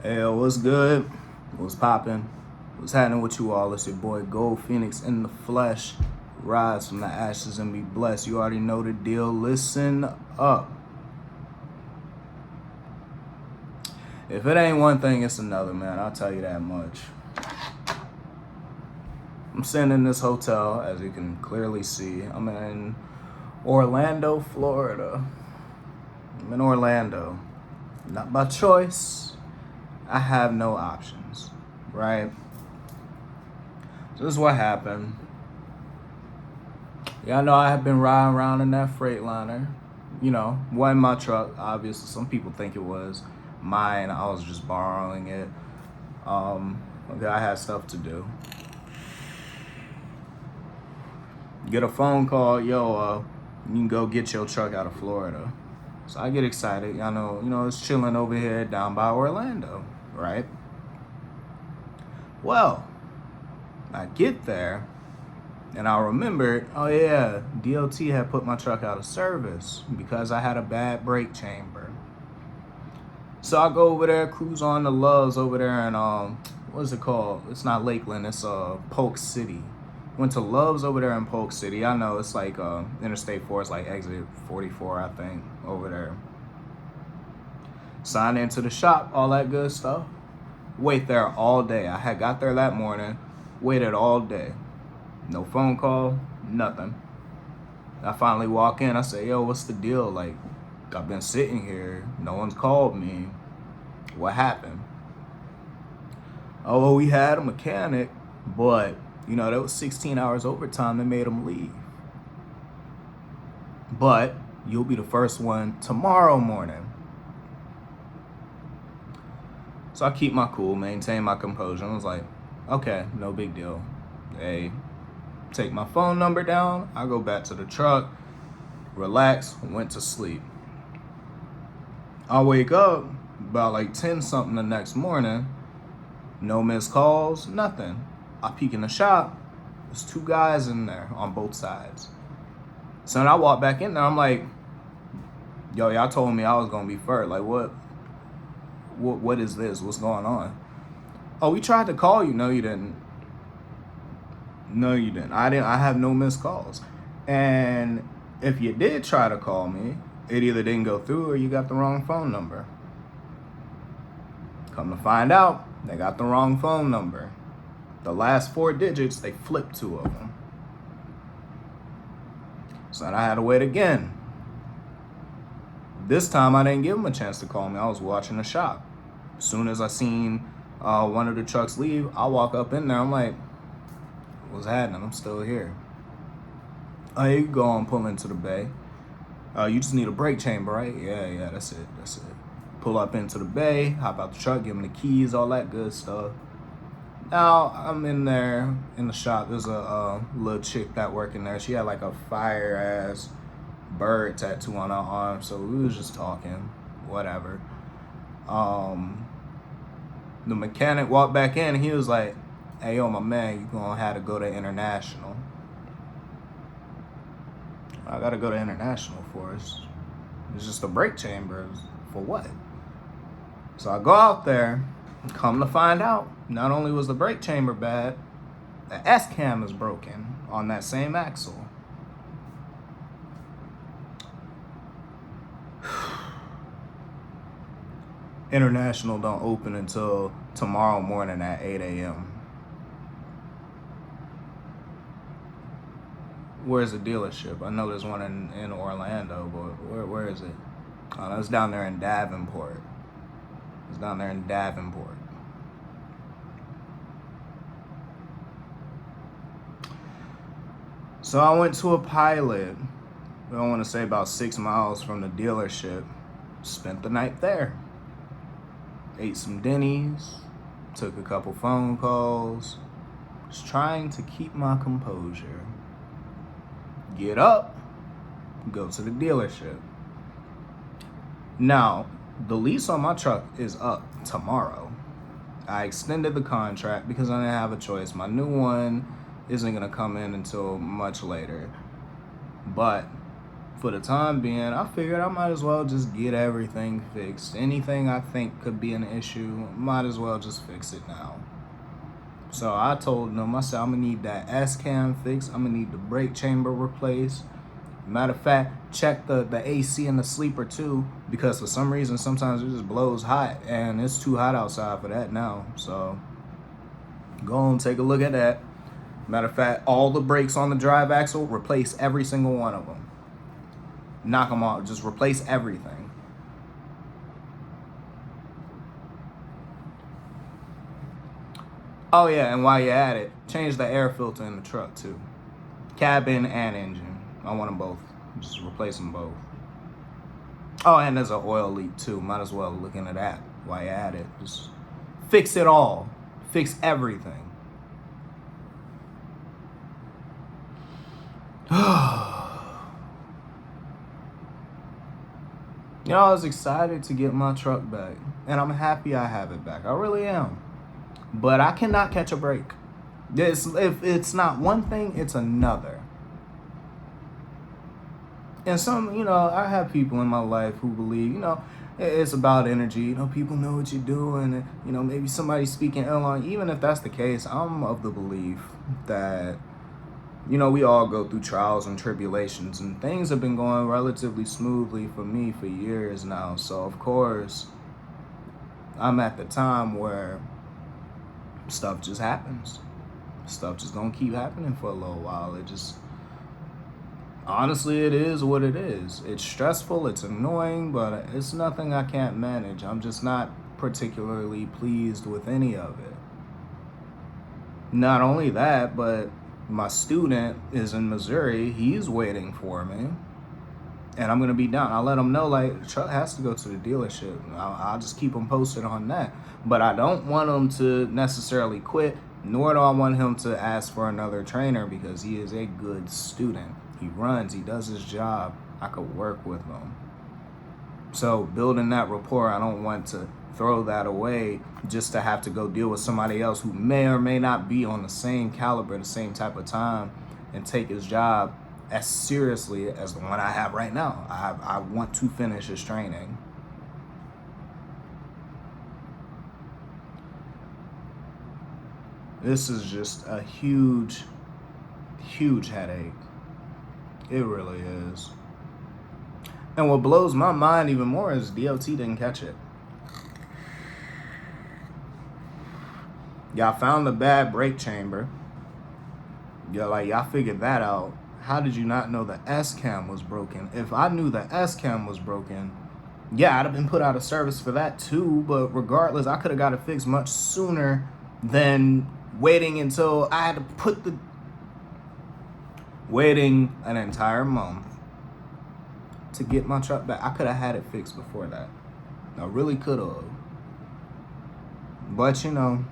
Hey, yo, what's good? What's poppin'? What's happening with you all? It's your boy Gold Phoenix in the flesh. Rise from the ashes and be blessed. You already know the deal. Listen up. If it ain't one thing, it's another, man. I'll tell you that much. I'm sitting in this hotel, as you can clearly see. I'm in Orlando, Florida. I'm in Orlando. Not by choice. I have no options, right? So this is what happened. Yeah, I know I have been riding around in that Freightliner. Wasn't my truck, obviously. Some people think it was mine. I was just borrowing it. Okay, I had stuff to do. Get a phone call, yo, you can go get your truck out of Florida. So I get excited. I know, it's chilling over here down by Orlando, right? Well, I get there. And I remembered, oh yeah, DOT had put my truck out of service because I had a bad brake chamber. So I go over there, cruise on to Love's over there in what's it called? It's not Lakeland, it's Polk City. Went to Love's over there in Polk City. I know it's like Interstate 4, it's like exit 44, I think, over there. Signed into the shop, all that good stuff. Wait there all day. I had got there that morning, waited all day. No phone call, nothing. I finally walk in. I say, yo, what's the deal? Like, I've been sitting here. No one's called me. What happened? Oh, well, we had a mechanic, but, that was 16 hours overtime. They made him leave. But you'll be the first one tomorrow morning. So I keep my cool, maintain my composure. I was like, okay, no big deal. Hey, take my phone number down. I go back to the truck, relax, went to sleep. I wake up about like 10 something the next morning. No missed calls, nothing. I peek in the shop. There's two guys in there on both sides. So then I walk back in there. I'm like, yo, y'all told me I was gonna be first. Like, what is this? What's going on? Oh, we tried to call you. No, you didn't. No, you didn't. I have no missed calls. And if you did try to call me, it either didn't go through or you got the wrong phone number. Come to find out, they got the wrong phone number. The last 4 digits, they flipped 2 of them. So then I had to wait again. This time I didn't give them a chance to call me. I was watching the shop. As soon as I seen one of the trucks leave, I walk up in there. I'm like, what's happening? I'm still here. Oh, you can go and pull into the bay. You just need a brake chamber, right? Yeah, that's it. Pull up into the bay, hop out the truck, give them the keys, all that good stuff. Now, I'm in there in the shop. There's a little chick that worked in there. She had like a fire-ass bird tattoo on her arm, so we was just talking, whatever. The mechanic walked back in, and he was like, hey, yo, my man, you gonna have to go to International. I gotta go to International for us. It's just a brake chamber. For what? So I go out there, come to find out, not only was the brake chamber bad, the S-cam is broken on that same axle. International don't open until tomorrow morning at 8 a.m. Where's the dealership? I know there's one in Orlando, but where is it? Oh, it's down there in Davenport. So I went to a Pilot. I don't want to say about 6 miles from the dealership. Spent the night there. Ate some Denny's. Took a couple phone calls. Just trying to keep my composure. Get up. Go to the dealership. Now, the lease on my truck is up tomorrow. I extended the contract because I didn't have a choice. My new one isn't gonna come in until much later. But for the time being, I figured I might as well just get everything fixed. Anything I think could be an issue, might as well just fix it now. So I told them, I said, I'm gonna need that S-cam fixed. I'm gonna need the brake chamber replaced. Matter of fact, check the AC in the sleeper too, because for some reason, sometimes it just blows hot, and it's too hot outside for that now. So go on, take a look at that. Matter of fact, all the brakes on the drive axle, replace every single one of them. Knock them off, just replace everything. Oh yeah, and while you're at it, change the air filter in the truck too. Cabin and engine. I want them both. Just replace them both. Oh, and there's an oil leak too. Might as well look into that while you're at it. Just fix it all. Fix everything. You know, I was excited to get my truck back, and I'm happy I have it back. I really am. But I cannot catch a break. If it's not one thing, it's another. And some, you know, I have people in my life who believe, you know, it's about energy. You know, people know what you're doing. And, you know, maybe somebody's speaking ill on you. Even if that's the case, I'm of the belief that, you know, we all go through trials and tribulations, and things have been going relatively smoothly for me for years now. So, of course, I'm at the time where stuff just happens. Stuff just gonna keep happening for a little while. It just, honestly, it is what it is. It's stressful, it's annoying, but it's nothing I can't manage. I'm just not particularly pleased with any of it. Not only that, but my student is in Missouri. He's waiting for me, and I'm gonna be down. I'll let him know, like, the truck has to go to the dealership. I'll just keep him posted on that. But I don't want him to necessarily quit, nor do I want him to ask for another trainer, because he is a good student. He runs, he does his job. I could work with him. So building that rapport, I don't want to throw that away just to have to go deal with somebody else who may or may not be on the same caliber, the same type of time, and take his job as seriously as the one I have right now. I want to finish his training. This is just a huge, huge headache. It really is. And what blows my mind even more is DOT didn't catch it. Y'all found the bad brake chamber. Y'all figured that out. How did you not know the S-cam was broken? If I knew the S-cam was broken, yeah, I'd have been put out of service for that too. But regardless, I could have got it fixed much sooner than waiting until I had to waiting an entire month to get my truck back. I could have had it fixed before that. I really could have. But, you know,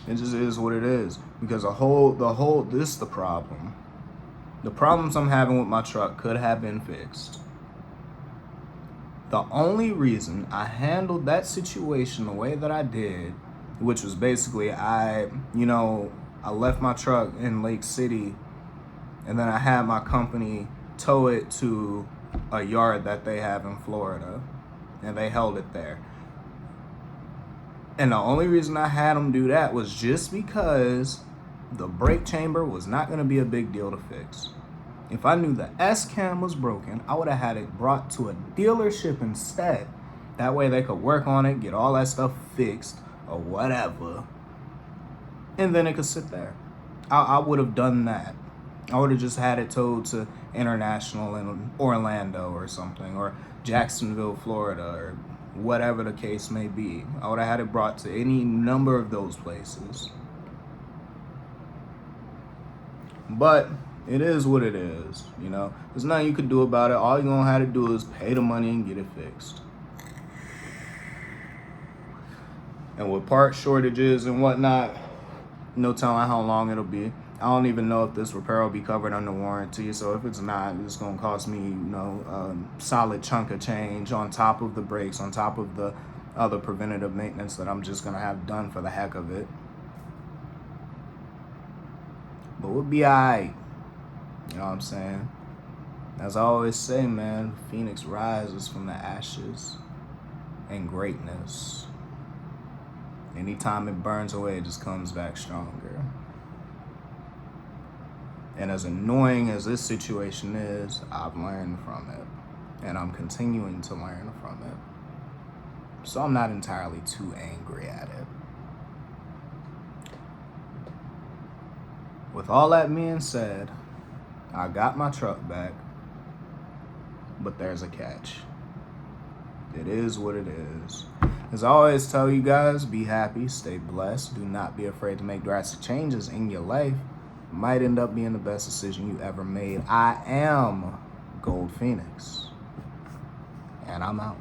it just is what it is. Because this is the problem. The problems I'm having with my truck could have been fixed. The only reason I handled that situation the way that I did, which was basically I left my truck in Lake City, and then I had my company tow it to a yard that they have in Florida, and they held it there. And the only reason I had them do that was just because the brake chamber was not going to be a big deal to fix. If I knew the S-cam was broken, I would have had it brought to a dealership instead. That way they could work on it, get all that stuff fixed or whatever, and then it could sit there. I would have done that. I would have just had it towed to International in Orlando or something, or Jacksonville, Florida, or whatever the case may be. I would have had it brought to any number of those places. But it is what it is, you know. There's nothing you could do about it. All you're gonna have to do is pay the money and get it fixed. And with part shortages and whatnot, no telling how long it'll be. I don't even know if this repair will be covered under warranty. So if it's not, it's gonna cost me, solid chunk of change on top of the brakes, on top of the other preventative maintenance that I'm just gonna have done for the heck of it. But we'll be all right. You know what I'm saying? As I always say, man, Phoenix rises from the ashes and greatness. Anytime it burns away, it just comes back stronger. And as annoying as this situation is, I've learned from it. And I'm continuing to learn from it. So I'm not entirely too angry at it. With all that being said, I got my truck back, but there's a catch. It is what it is. As I always tell you guys, be happy, stay blessed. Do not be afraid to make drastic changes in your life. It might end up being the best decision you ever made. I am Gold Phoenix, and I'm out.